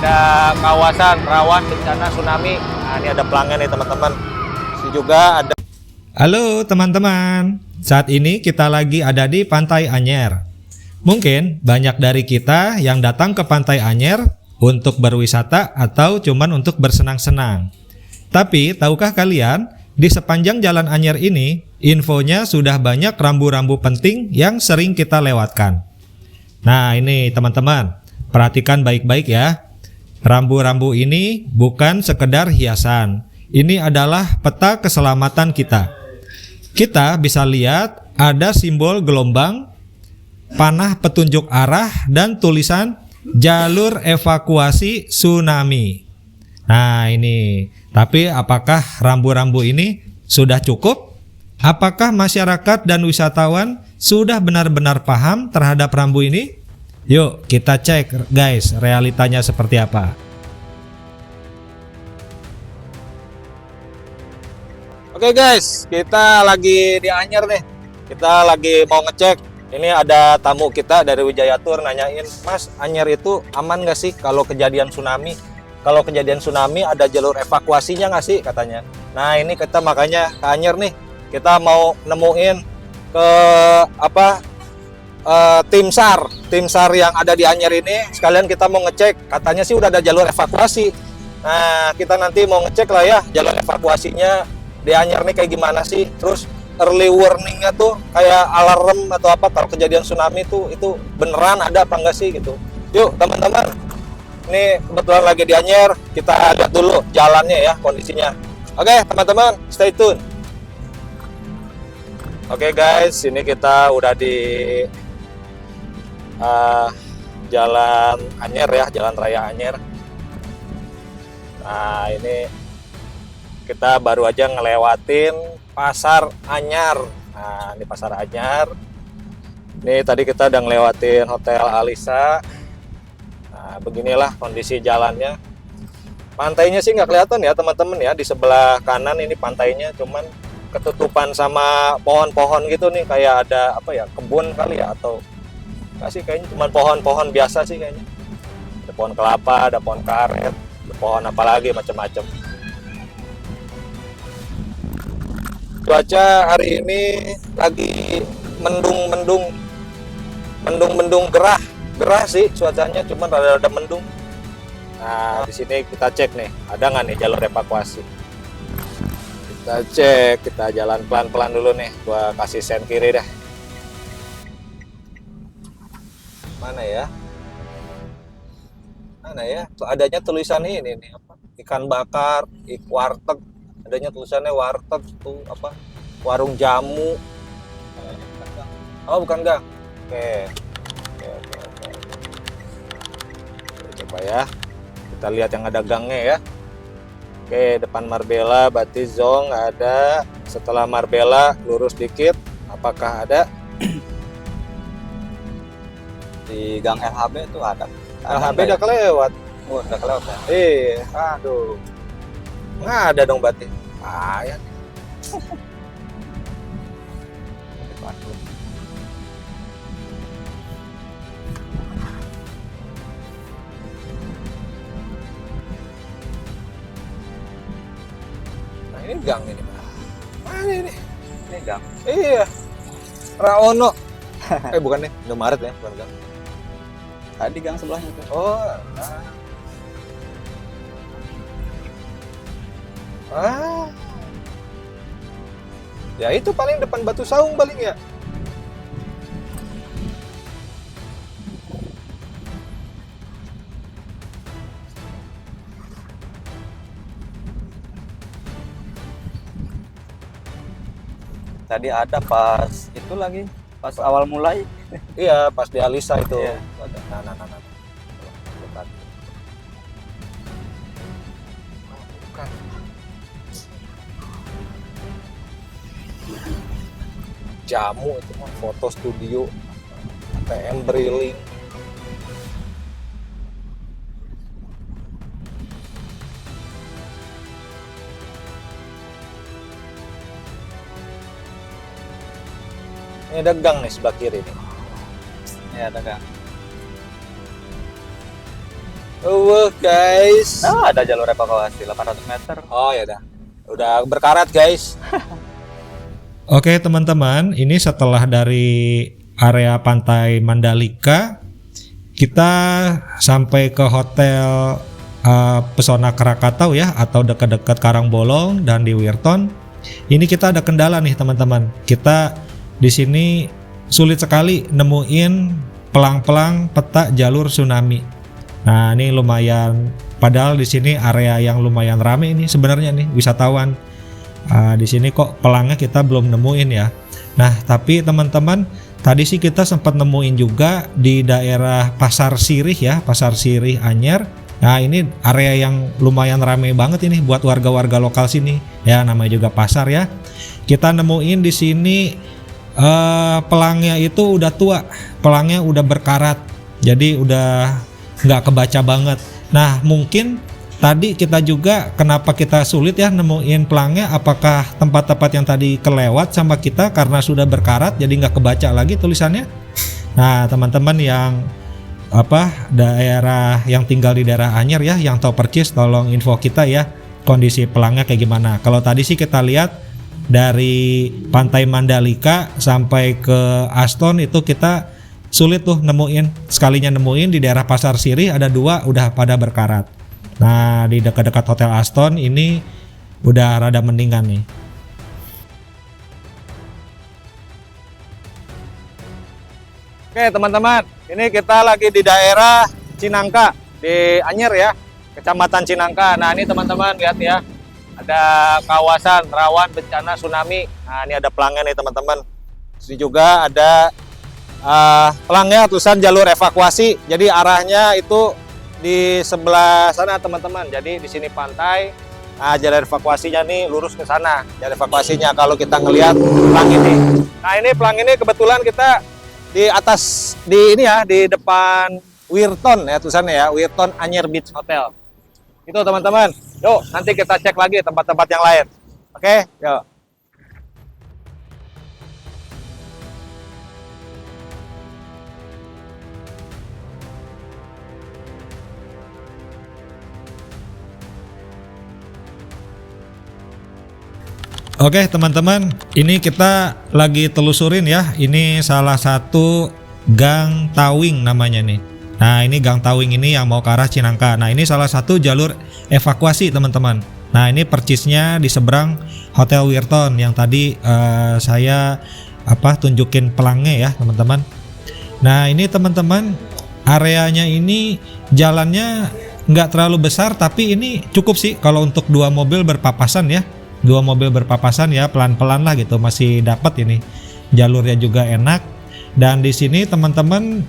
ada kawasan rawan bencana tsunami. Nah, ini ada pelanggan nih teman-teman. Ini juga ada. Halo teman-teman, saat ini kita lagi ada di Pantai Anyer. Mungkin banyak dari kita yang datang ke Pantai Anyer untuk berwisata atau cuman untuk bersenang-senang. Tapi tahukah kalian, di sepanjang Jalan Anyer ini, infonya sudah banyak rambu-rambu penting yang sering kita lewatkan. Nah ini teman-teman, perhatikan baik-baik ya. Rambu-rambu ini bukan sekedar hiasan. Ini adalah peta keselamatan kita. Kita bisa lihat ada simbol gelombang, panah petunjuk arah, dan tulisan jalur evakuasi tsunami. Nah ini, tapi apakah rambu-rambu ini sudah cukup? Apakah masyarakat dan wisatawan sudah benar-benar paham terhadap rambu ini? Yuk kita cek guys, realitanya seperti apa. Oke guys, kita lagi di Anyer nih. Kita lagi mau ngecek. Ini ada tamu kita dari Wijaya Tour nanyain, Mas, Anyer itu aman nggak sih kalau kejadian tsunami? Kalau kejadian tsunami ada jalur evakuasinya nggak sih katanya. Nah ini kita makanya ke Anyer nih. Kita mau nemuin ke tim SAR yang ada di Anyer ini. Sekalian kita mau ngecek. Katanya sih udah ada jalur evakuasi. Nah kita nanti mau ngecek lah ya jalur evakuasinya di Anyer nih kayak gimana sih. Terus early warningnya tuh kayak alarm atau apa kalau kejadian tsunami tuh itu beneran ada apa enggak sih gitu. Yuk teman-teman, ini kebetulan lagi di Anyer, kita lihat dulu jalannya ya kondisinya. Oke teman-teman, stay tune. Oke guys, ini kita udah di Jalan Anyer ya, Jalan Raya Anyer. Nah ini kita baru aja ngelewatin Pasar Anyar. Nah ini Pasar Anyar. Ini tadi kita udah ngelewatin Hotel Alisa. Nah beginilah kondisi jalannya. Pantainya sih nggak kelihatan ya teman-teman ya. Di sebelah kanan ini pantainya, cuman ketutupan sama pohon-pohon gitu nih. Kayak ada apa ya, kebun kali ya, atau nggak sih, kayaknya cuman pohon-pohon biasa sih kayaknya. Ada pohon kelapa, ada pohon karet, ada pohon apa lagi macam-macam. Cuaca hari ini lagi mendung gerah sih cuacanya, cuman rada mendung. Nah di sini kita cek nih, ada nggak nih jalur evakuasi. Kita cek, kita jalan pelan-pelan dulu nih. Gua kasih sen kiri dah. Mana ya? Tuh, adanya tulisan ini nih apa? Ikan bakar, warteg. Adanya tulisannya warteg tuh apa? Warung jamu. Oh bukan gang. Oke. Coba ya. Kita lihat yang ada gangnya ya. Oke, depan Marbella berarti Zong nggak ada. Setelah Marbella lurus dikit, apakah ada? Di Gang LHB itu ada. LHB udah kelewat. Oh, udah kelewat ya. Aduh. Nggak ada dong berarti. Payah. Nah ini gang ini. Mana ini? Ini gang. Iya. Raono. Bukan nih, Indomaret ya, bukan gang. Tadi gang sebelahnya tuh. Oh. Ya itu paling depan Batu Saung paling ya. Tadi ada pas itu lagi, pas awal mulai. Iya, pas di Alisa itu. Iya. Nah. Bukan. Bukan. Jamu itu mah, foto studio, ATM Briling. Ini ada gang nih sebelah kiri nih. Ya ada gang. Guys. Nah, ada jalur evakuasi 800 meter. Oh ya udah berkarat guys. Oke teman-teman, ini setelah dari area pantai Mandalika, kita sampai ke hotel Pesona Krakatau ya, atau dekat-dekat Karangbolong dan di Wirton. Ini kita ada kendala nih teman-teman. Kita di sini sulit sekali nemuin pelang-pelang peta jalur tsunami. Nah ini lumayan, padahal di sini area yang lumayan rame ini sebenarnya nih wisatawan. Di sini kok pelangnya kita belum nemuin ya. Nah tapi teman-teman, tadi sih kita sempat nemuin juga di daerah Pasar Sirih ya, Pasar Sirih Anyer. Nah ini area yang lumayan ramai banget ini buat warga-warga lokal sini ya, namanya juga pasar ya. Kita nemuin di sini pelangnya itu udah tua, pelangnya udah berkarat, jadi udah nggak kebaca banget. Nah mungkin tadi kita juga kenapa kita sulit ya nemuin pelangnya, apakah tempat-tempat yang tadi kelewat sama kita karena sudah berkarat jadi nggak kebaca lagi tulisannya. Nah teman-teman yang daerah yang tinggal di daerah Anyer ya, yang tahu percis, tolong info kita ya kondisi pelangnya kayak gimana. Kalau tadi sih kita lihat dari pantai Mandalika sampai ke Aston itu kita sulit tuh nemuin. Sekalinya nemuin di daerah Pasar Sirih ada 2 udah pada berkarat. Nah di dekat-dekat Hotel Aston ini udah rada mendingan nih. Oke teman-teman, ini kita lagi di daerah Cinangka di Anyer ya, Kecamatan Cinangka. Nah ini teman-teman lihat ya, ada kawasan rawan bencana tsunami. Nah ini ada pelangnya nih teman-teman. Di sini juga ada pelangnya tulisan jalur evakuasi. Jadi arahnya itu di sebelah sana teman-teman. Jadi di sini pantai. Nah jalur evakuasinya nih lurus ke sana. Jalur evakuasinya kalau kita ngelihat pelang ini. Nah ini pelang ini kebetulan kita di atas di depan Wirton ya tulisannya ya, Wirton Anyer Beach Hotel. Itu teman-teman. Yuk nanti kita cek lagi tempat-tempat yang lain. Oke, yuk. Oke teman-teman, ini kita lagi telusurin ya. Ini salah satu Gang Tawing namanya nih. Nah ini Gang Tawing ini yang mau ke arah Cinangka. Nah ini salah satu jalur evakuasi teman-teman. Nah ini percisnya di seberang Hotel Wirton yang tadi saya tunjukin pelangnya ya teman-teman. Nah ini teman-teman, areanya ini jalannya nggak terlalu besar, tapi ini cukup sih kalau untuk 2 mobil berpapasan ya. 2 mobil berpapasan ya, pelan-pelan lah gitu, masih dapat ini. Jalurnya juga enak. Dan di sini teman-teman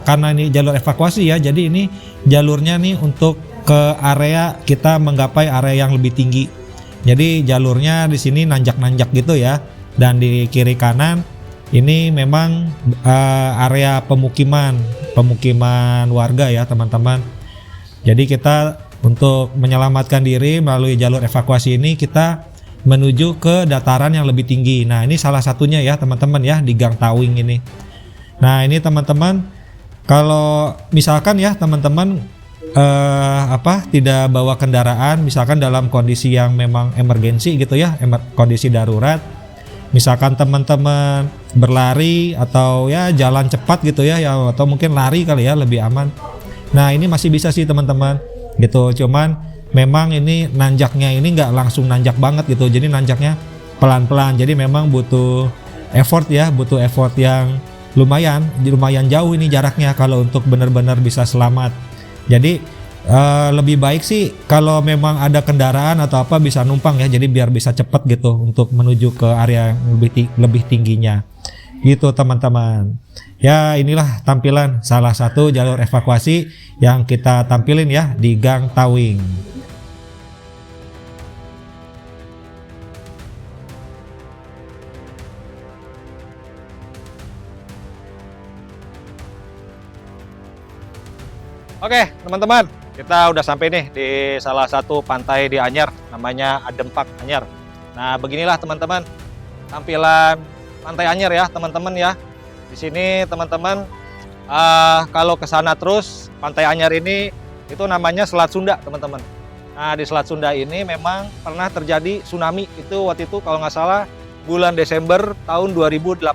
karena ini jalur evakuasi ya, jadi ini jalurnya nih untuk ke area kita menggapai area yang lebih tinggi. Jadi jalurnya di sini nanjak-nanjak gitu ya. Dan di kiri kanan ini memang area pemukiman warga ya teman-teman. Jadi kita untuk menyelamatkan diri melalui jalur evakuasi ini kita menuju ke dataran yang lebih tinggi. Nah ini salah satunya ya teman-teman ya, di Gang Tawing ini. Nah ini teman-teman, kalau misalkan ya teman-teman tidak bawa kendaraan, misalkan dalam kondisi yang memang emergensi gitu ya, kondisi darurat, misalkan teman-teman berlari atau ya jalan cepat gitu ya, atau mungkin lari kali ya lebih aman. Nah ini masih bisa sih teman-teman gitu, cuman memang ini nanjaknya ini nggak langsung nanjak banget gitu, jadi nanjaknya pelan-pelan, jadi memang butuh effort ya, butuh effort yang lumayan jauh ini jaraknya kalau untuk benar-benar bisa selamat. Jadi lebih baik sih kalau memang ada kendaraan atau apa bisa numpang ya, jadi biar bisa cepet gitu untuk menuju ke area yang lebih tingginya gitu teman-teman. Ya inilah tampilan salah satu jalur evakuasi yang kita tampilin ya di Gang Tawing. Oke teman-teman, kita udah sampai nih di salah satu pantai di Anyer, namanya Adempak Anyer. Nah beginilah teman-teman tampilan pantai Anyer ya teman-teman ya. Di sini teman-teman kalau ke sana terus pantai Anyer ini Itu namanya Selat Sunda, teman-teman. Nah, di Selat Sunda ini memang pernah terjadi tsunami. Itu waktu itu kalau nggak salah bulan Desember tahun 2018.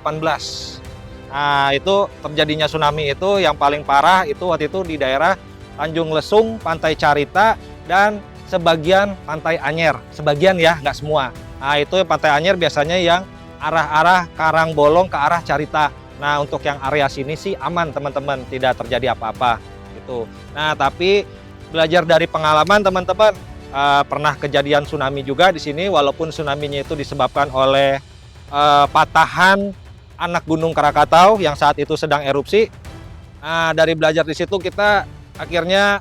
Nah, itu terjadinya tsunami itu yang paling parah itu waktu itu di daerah Tanjung Lesung, Pantai Carita, dan sebagian Pantai Anyer. Sebagian ya, nggak semua. Nah, itu Pantai Anyer biasanya yang arah-arah Karangbolong ke arah Carita. Nah, untuk yang area sini sih aman, teman-teman. Tidak terjadi apa-apa. Gitu. Nah, tapi belajar dari pengalaman teman-teman, pernah kejadian tsunami juga di sini, walaupun tsunami-nya itu disebabkan oleh patahan anak Gunung Krakatau yang saat itu sedang erupsi. Nah, dari belajar di situ kita akhirnya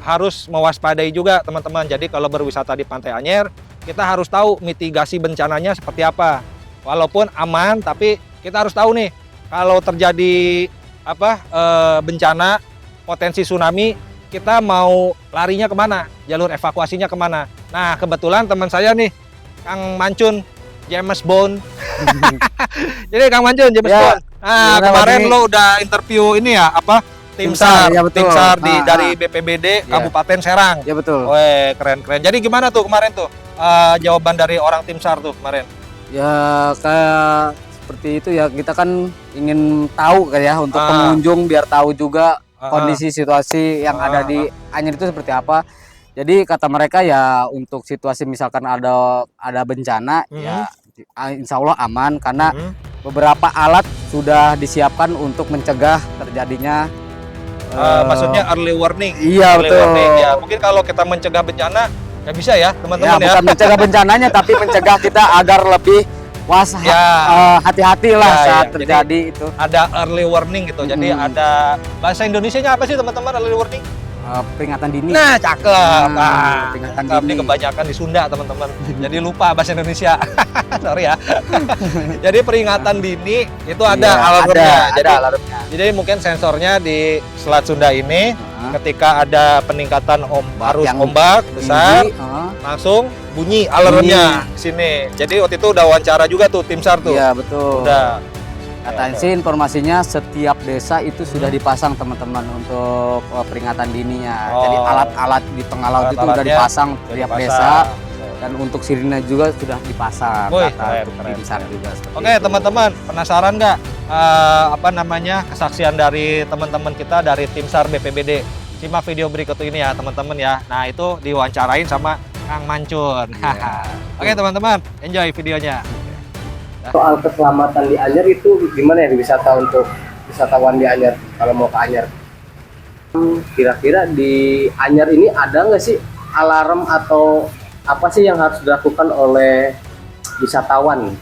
harus mewaspadai juga teman-teman. Jadi kalau berwisata di Pantai Anyer, kita harus tahu mitigasi bencananya seperti apa. Walaupun aman, tapi kita harus tahu nih kalau terjadi bencana, potensi tsunami, kita mau larinya kemana, jalur evakuasinya kemana. Nah, kebetulan teman saya nih, Kang Mancun, James Bond. Jadi Kang Mancun, James Bond. Nah, kemarin lo udah interview ini ya, tim SAR, ya betul. tim SAR dari BPBD Kabupaten Serang. Ya betul. Weh, keren-keren. Jadi gimana tuh kemarin tuh jawaban dari orang tim SAR tuh kemarin? Ya kayak seperti itu ya, kita kan ingin tahu kayak ya untuk pengunjung biar tahu juga kondisi situasi yang ada di Anyer itu seperti apa. Jadi kata mereka ya untuk situasi misalkan ada bencana ya insya Allah aman karena beberapa alat sudah disiapkan untuk mencegah terjadinya maksudnya early warning. Iya, early betul. warning, ya. Mungkin kalau kita mencegah bencana nggak bisa ya teman-teman ya. Bukan mencegah bencananya tapi mencegah kita agar lebih hati-hati lah saat terjadi itu. Ada early warning gitu. Jadi ada bahasa Indonesianya apa sih teman-teman early warning? Peringatan dini. Nah, cakep. Peringatan Cakep. Ini dini. kebanyakan di Sunda teman-teman. Jadi lupa bahasa Indonesia. Sorry ya. Jadi peringatan dini itu ada alarmnya. Jadi mungkin sensornya di Selat Sunda ini ketika ada peningkatan arus ombak besar, langsung bunyi alarmnya di sini. Jadi waktu itu udah wawancara juga tuh tim SAR tuh. Iya, betul. Udah. Katanya sih informasinya setiap desa itu sudah dipasang teman-teman untuk peringatan dininya. Jadi alat-alat di tengah laut itu sudah dipasang tiap desa, dan untuk sirine juga sudah dipasang. Kata tim SAR juga. Oke, teman-teman, penasaran nggak kesaksian dari teman-teman kita dari tim SAR BPBD? Simak video berikut ini ya teman-teman ya. Nah, itu diwawancarain sama Kang Mancun. Oke, teman-teman, enjoy videonya. Soal keselamatan di Anyer itu gimana ya wisata untuk wisatawan di Anyer kalau mau ke Anyer? Kira-kira di Anyer ini ada nggak sih alarm atau apa sih yang harus dilakukan oleh wisatawan